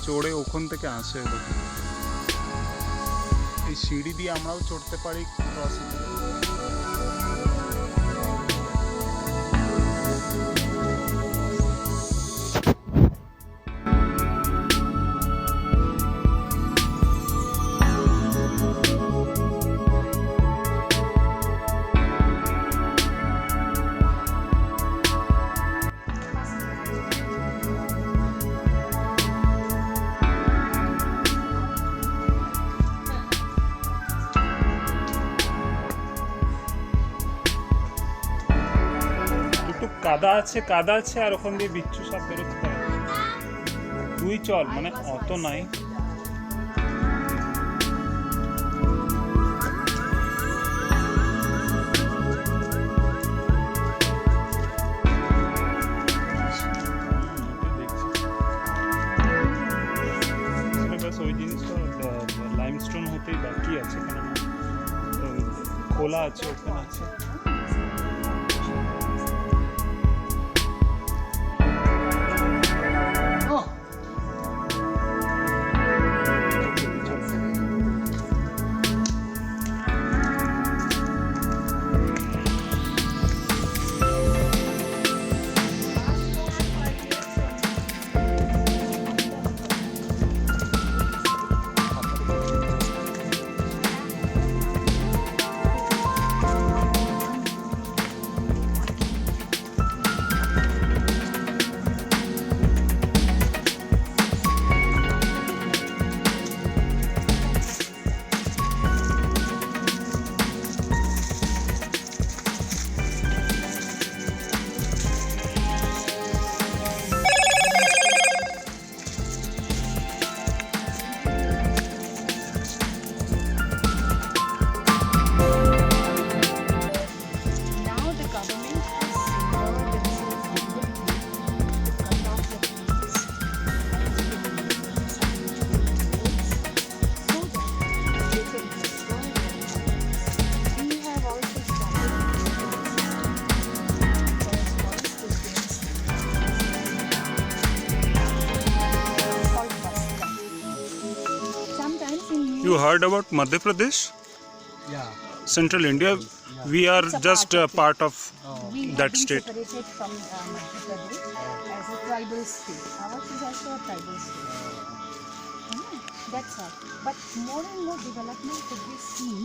চড়ে ওখান থেকে আসে। এই সিঁড়ি দিয়ে আমরাও চড়তে পারি ক্রসিং। কাদা আছে আর ওখান দিয়ে বিচ্ছু সব বেরোতে পারে। তুই চল, মানে অত নাই। ওই জিনিসটা লাইমস্টোন হতেই বাকি আছে, কারণ খোলা আছে, ওপেন আছে। You heard about Madhya Pradesh? Yeah. Central India? Yeah. We are just part of We that have state. been separated from Madhya Pradesh as a tribal state. Ours is also a tribal state. That's all. But more and more development could be seen.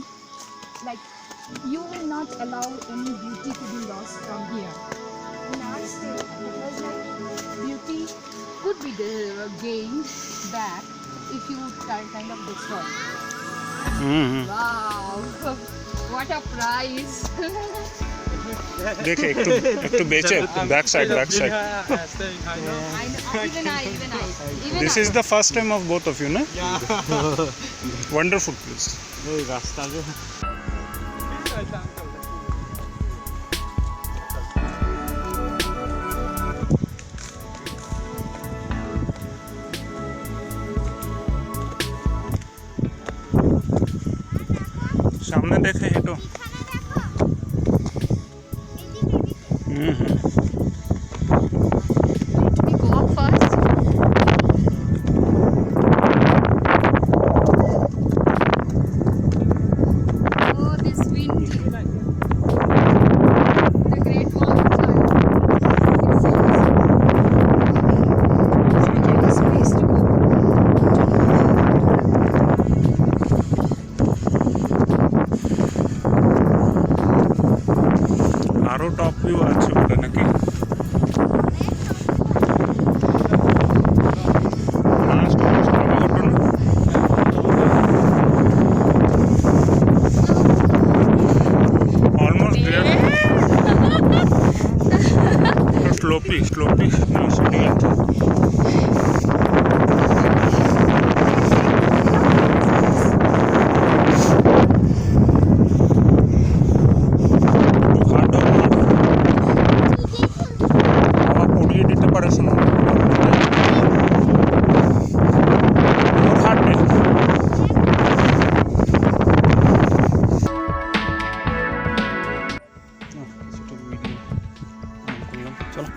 Like, you will not allow any beauty to be lost from here. In our state, it was like beauty could be gained back if you kind of destroy. Wow! What a prize! देखे एक बेचे back side I know, even I. This is the first time of both of you, na? Yeah. Wonderful place. रास्ता जो सामने देखे हेटो। We walk first. Oh, this wind. The great mountain. It's a space to go. आरो top view আছে ওটা নাকি? Almost there. Slowly nice idea. চলো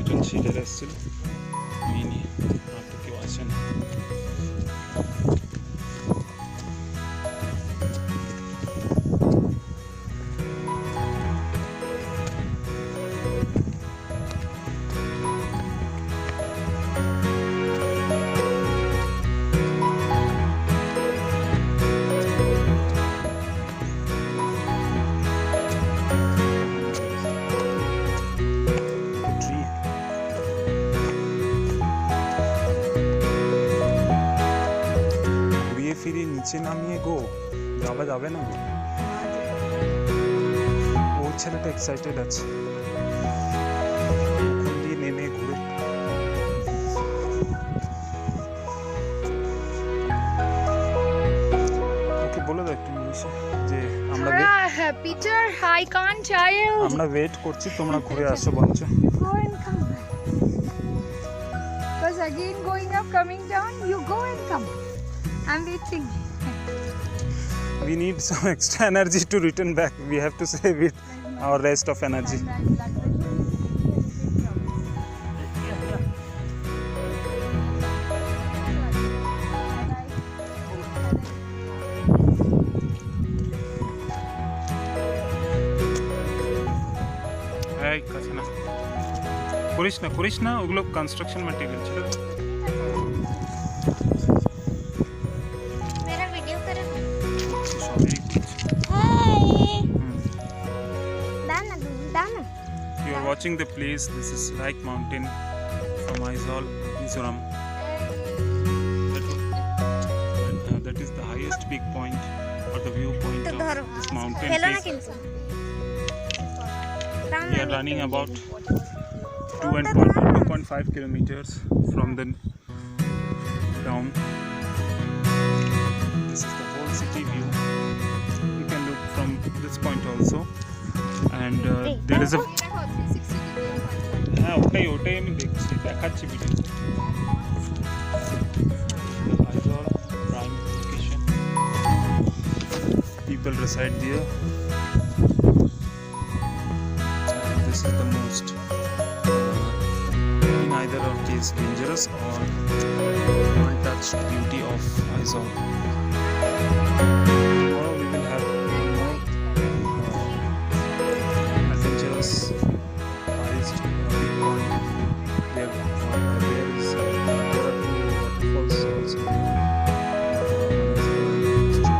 bottle ছিঁড়ে এসেছিল মিনি আর তো কেউ আসে না। ঘুরিয়ে ফিরিয়ে নিচে নামিয়ে গো যাওয়া যাবে না। ও ছেলেটা এক্সাইটেড আছে ওখান দিয়ে নেমে ঘুরে। ওকে বলে দাও একটু নিমিশে যে আমরা Peter, I can't child. আমরা ওয়েট করছি, তোমরা ঘুরে আসো বঞ্চ। Go and come back. Because again going up, coming down, you go and come. I'm waiting. We need some extra energy to return back. We have to save it, our rest of energy. এই কাছে না করিস না ওগুলো construction material ছিল। मेरा video करो। সবই ঠিক। दाना You are watching the place. This is Like Mountain from Aizawl, Mizoram. That is the highest peak point or the viewpoint तो of धरो this mountain हेलो ना peak. किनसे We are running about 2.5 kilometers from the town. This is the whole city view. You can look from this point also, and there is a হ্যাঁ ওটাই আমি দেখছি দেখাচ্ছি video. Aizawl prime location. People reside there. This is the most in either of these dangerous or untouched beauty of Aizawl. Tomorrow we will have more adventurous highest big point. There is there are two waterfalls also.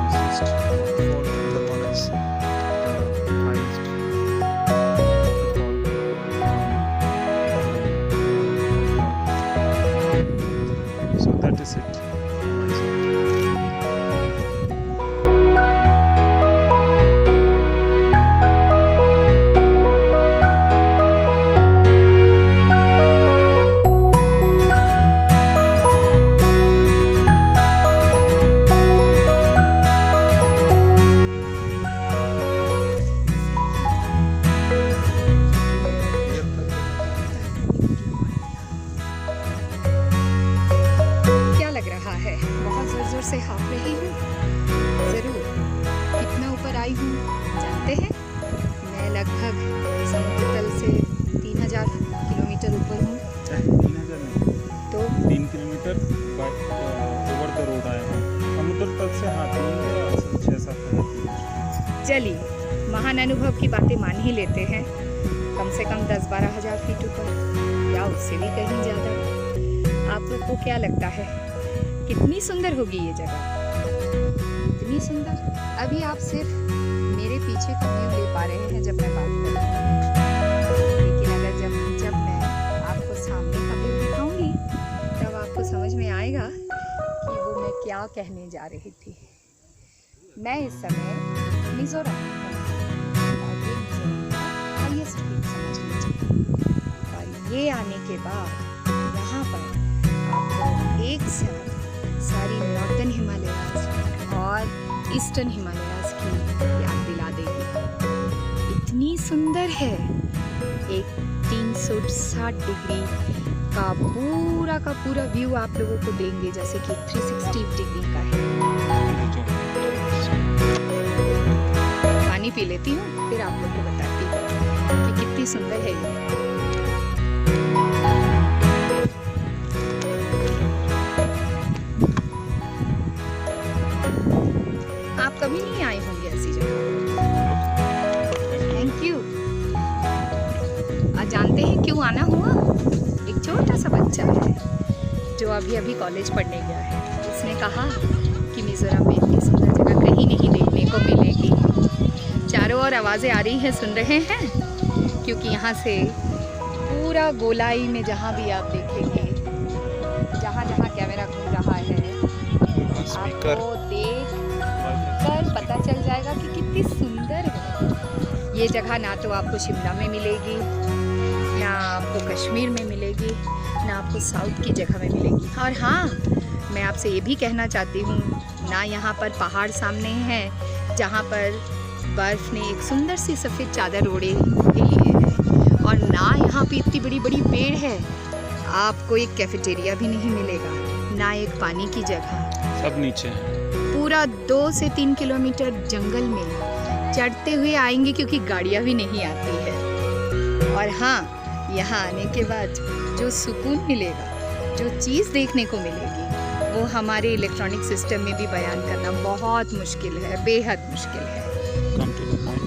One is the waterfall, the other one is the highest. So that is it. क्या लग रहा है? बहुत जोर से हाँफ रही हूँ। जरूर। कितना ऊपर आई हूँ जानते हैं? मैं लगभग समुद्र तल से 3000 किलोमीटर ऊपर हूँ। 3000 नहीं, तो 3 किलोमीटर ओवर द रोड आए हैं समुद्र तल से। हाँ 6-7 चलिए महान अनुभव की बातें मान ही लेते हैं। कम से कम 10-12 हज़ार फीट ऊपर या उससे भी कहीं ज़्यादा। आप लोग को क्या लगता है कितनी सुंदर होगी ये जगह? इतनी सुंदर। अभी आप सिर्फ मेरे पीछे का व्यू ले पा रहे हैं जब मैं बात कर रही हूँ, लेकिन अगर जब मैं आपको सामने का व्यू दिखाऊंगी तब आपको समझ में आएगा कि वो मैं क्या कहने जा रही थी। मैं इस समय मिजोरम में हूँ और ये मिजोरम का हाईएस्ट पीक समझ लीजिए। और ये आने के बाद यहाँ पर आपको एक साथ सारी नॉर्थन हिमालयाज और ईस्टर्न हिमालयाज की याद दिला देगी। इतनी सुंदर है। एक 360 डिग्री का पूरा व्यू आप लोगों को देंगे, जैसे कि 360 डिग्री का है। पानी पी लेती हूँ फिर आप लोग को बताती हूँ कि कितनी सुंदर है ये। जानते हैं क्यों आना हुआ? एक छोटा सा बच्चा है जो अभी अभी कॉलेज पढ़ने गया है। उसने कहा कि मिज़ोरम में इतनी सुंदर जगह कहीं नहीं देखने को मिलेगी। चारों ओर आवाज़ें आ रही हैं, सुन रहे हैं? क्योंकि यहाँ से पूरा गोलाई में जहाँ भी आप देखेंगे, जहाँ जहाँ कैमरा घूम रहा है, आपको देख कर पता चल जाएगा कि कितनी सुंदर है ये जगह। ना तो आपको शिमला में मिलेगी, ना आपको कश्मीर में मिलेगी, ना आपको साउथ की जगह में मिलेगी। और हाँ, मैं आपसे ये भी कहना चाहती हूँ, ना यहाँ पर पहाड़ सामने हैं जहाँ पर बर्फ़ ने एक सुंदर सी सफ़ेद चादर ओढ़े के लिए है, और ना यहाँ पे इतनी बड़ी बड़ी पेड़ है। आपको एक कैफेटेरिया भी नहीं मिलेगा, ना एक पानी की जगह। सब नीचे है। पूरा 2 से 3 किलोमीटर जंगल में चढ़ते हुए आएंगे क्योंकि गाड़ियाँ भी नहीं आती है। और हाँ, यहाँ आने के बाद जो सुकून मिलेगा, जो चीज़ देखने को मिलेगी, वो हमारे इलेक्ट्रॉनिक सिस्टम में भी बयान करना बहुत मुश्किल है, बेहद मुश्किल है। Come to the point.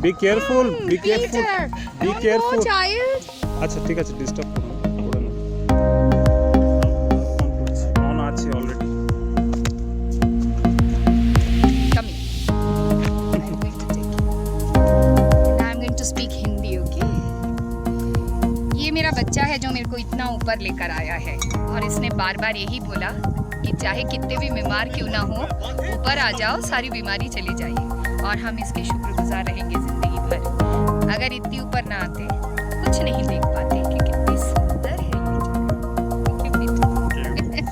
Be careful, be careful, be careful. আচ্ছা ঠিক আছে, ডিস্টার্ব করো না। অন আছে already. Come here. I'm going to take you. Now I'm going to speak Hindi, okay? ये मेरा बच्चा है जो मेरे को इतना ऊपर लेकर आया है, और इसने बार बार यही बोला कि चाहे कितने भी बीमार क्यों ना हो, ऊपर आ जाओ, सारी बीमारी चली जाएगी। और हम इसके शुक्रगुजार रहेंगे ज़िंदगी भर। अगर इतनी ऊपर ना आते, कुछ नहीं देख पाते कि कितनी सुंदर है ये।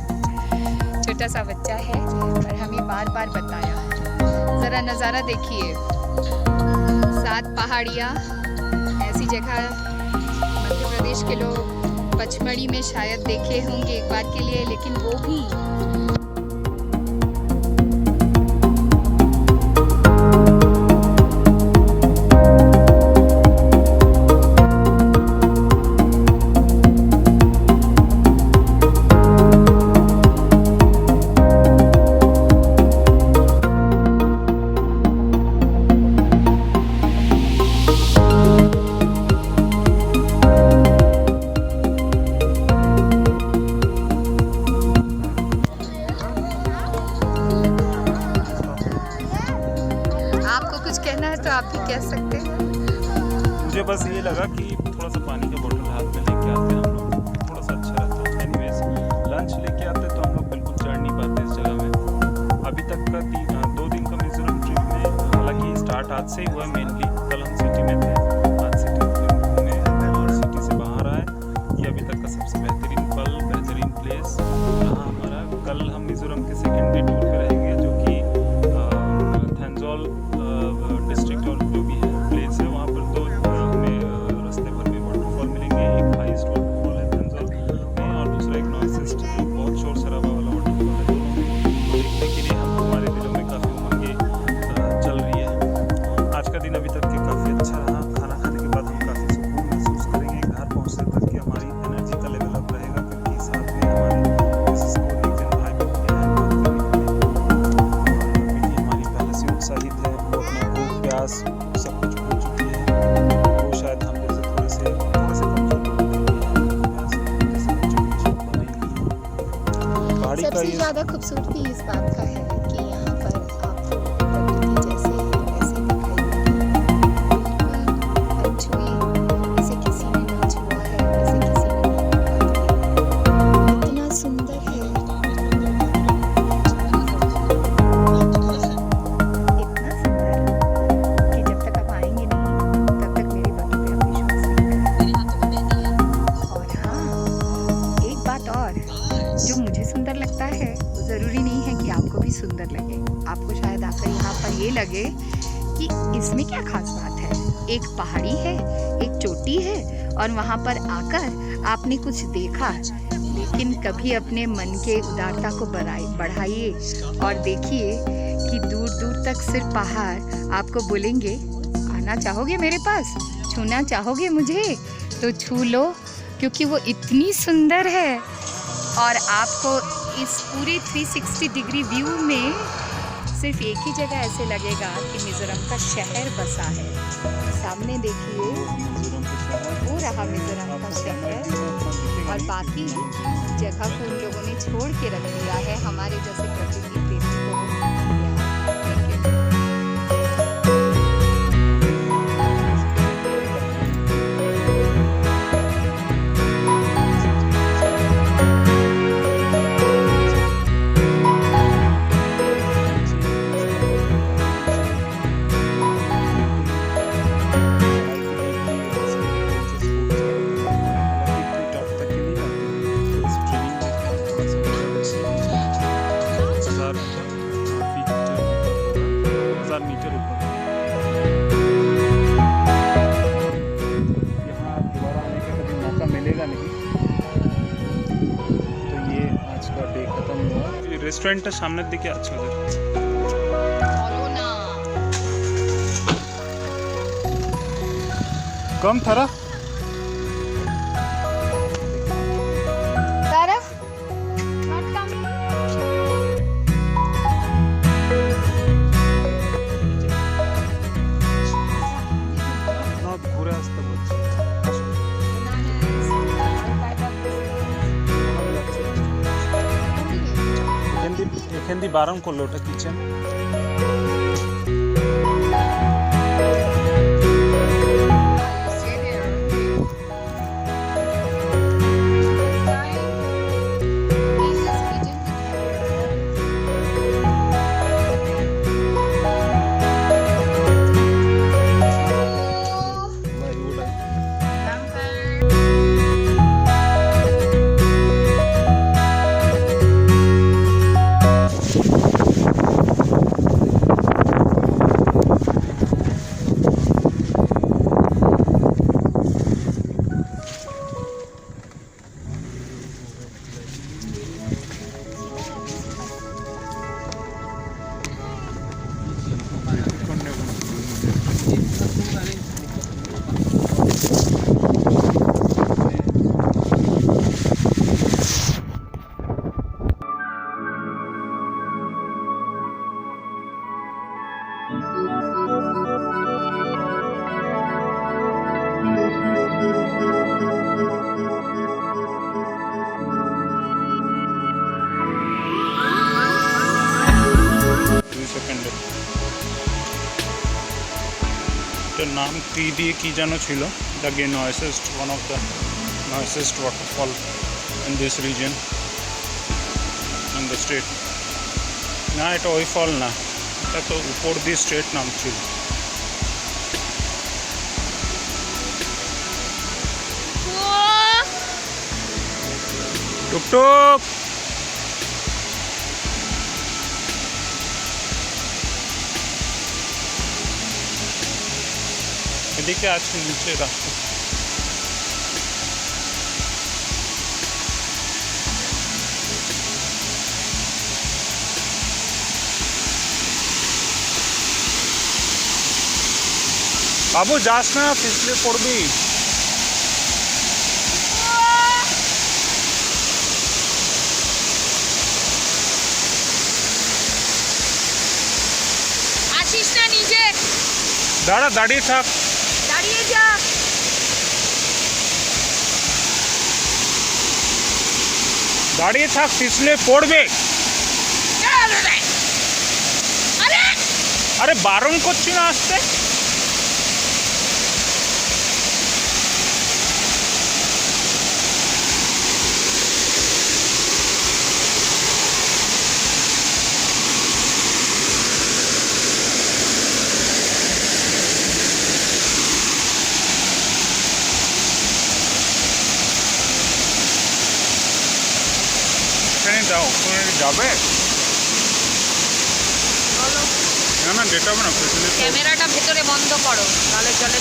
छोटा सा बच्चा है और हमें बार बार बताया। ज़रा नज़ारा देखिए, 7 पहाड़ियाँ, ऐसी जगह मध्य प्रदेश के लोग पचमढ़ी में शायद देखे होंगे एक बार के लिए, लेकिन वो भी तो आप भी कह सकते हैं। मुझे बस ये लगा कि थोड़ा सा पानी का बोतल हाथ में लेके आते हैं हम लोग, थोड़ा सा अच्छा रहता है। एनीवेज, लंच लेके आते तो हम लोग बिल्कुल चढ़ नहीं पाते इस जगह में। अभी तक का 2 दिन का मिजोरम ट्रिप में, हालांकि स्टार्ट आज से ही हुआ मेनली। कल हम सिटी में थे, आज सिटी में और सिटी से बाहर आए। ये अभी तक का सबसे बेहतरीन पल, बेहतरीन प्लेस रहा हमारा। कल हम मिजोरम के सेकेंड डे टूर पे रहेंगे, जो कि थेंजोल डिस्ट्रिक्ट और जो भी है प्लेस है, वहाँ पर 2 हमें रास्ते भर में वाटरफॉल मिलेंगे। एक हाईएस्ट वाटरफॉल है थेंजोल में, और दूसरा एक नॉइसेस्ट, बहुत शोर शराबा वाला वाटरफॉल है। दोनों देखने के लिए हम हमारे दिलों में काफ़ी उमंगे चल रही है। आज का दिन अभी तक के काफ़ी अच्छा रहा। खाना खाने के बाद हम काफ़ी सुकून महसूस करेंगे। घर पहुँचने तक की हमारी एनर्जी का लेवल अप रहेगा, क्योंकि साथ में हमारे भाई बहन हैं बात करने के लिए। बेटी हमारी पहले से उत्साहित है, वो अपना भूख प्यास सब कुछ भूल चुकी है। वो शायद हम जैसे थोड़े से कमजोर लोग पहाड़ी का सबसे ये ज़्यादा खूबसूरती इस बात का है कि यहाँ पर आपको प्रकृति जैसे है वैसे दिखाई देगी। अनछुई, इसे किसी ने नहीं छुआ है, इसे किसी ने नहीं देखा है। इतना सुंदर है, इतना सुंदर कि जब तक आप आएंगे नहीं, तब तक मेरी बातों पे आप विश्वास नहीं करेंगे। और हाँ, एक बात और, जो मुझे सुंदर लगता है वो ज़रूरी नहीं है कि आपको भी सुंदर लगे। आपको शायद आकर यहाँ पर ये लगे कि इसमें क्या खास बात है। एक पहाड़ी है, एक चोटी है, और वहाँ पर आकर आपने कुछ देखा, लेकिन कभी अपने मन के उदारता को बढ़ाइए और देखिए कि दूर दूर तक सिर्फ पहाड़ आपको बोलेंगे, आना चाहोगे मेरे पास, छूना चाहोगे मुझे तो छू लो, क्योंकि वो इतनी सुंदर है। और आपको इस पूरी 360 डिग्री व्यू में सिर्फ एक ही जगह ऐसे लगेगा कि मिज़ोरम का शहर बसा है। सामने देखिए, वो रहा मिज़ोरम का शहर, और बाकी जगह को उन लोगों ने छोड़ के रख दिया है हमारे जैसे प्रकृति प्रेमी को। রেস্টুরেন্টটা সামনের দিকে আছে ওদের। বলো না, কম থারা तारा not coming। না ঘুরে আসতে বলছে। এখান দিয়ে বারণ করলো, ওটা কিচেন। এটার নাম কি দিয়ে কি যেন ছিল, the noisiest, one of the noisiest waterfall in this region in the state. না, এটা ওই ফল না, এটা তো উপর দিয়ে স্ট্রেট নাম ছিল। টুকটুক এদিকে আছে নিচে রাস্তা। বাবু যাস না, পিছলে পড়বি। আসিস না নিজে, দাঁড়া, দাঁড়িয়ে থাক, দাঁড়িয়ে যা। দাঁড়িয়ে থাক, পিছলে পড়বে। আরে বারণ করছি না আসতে। যাও, যাবে না, না যেতে হবে না। ক্যামেরাটা ভেতরে বন্ধ করো, নাহলে জলে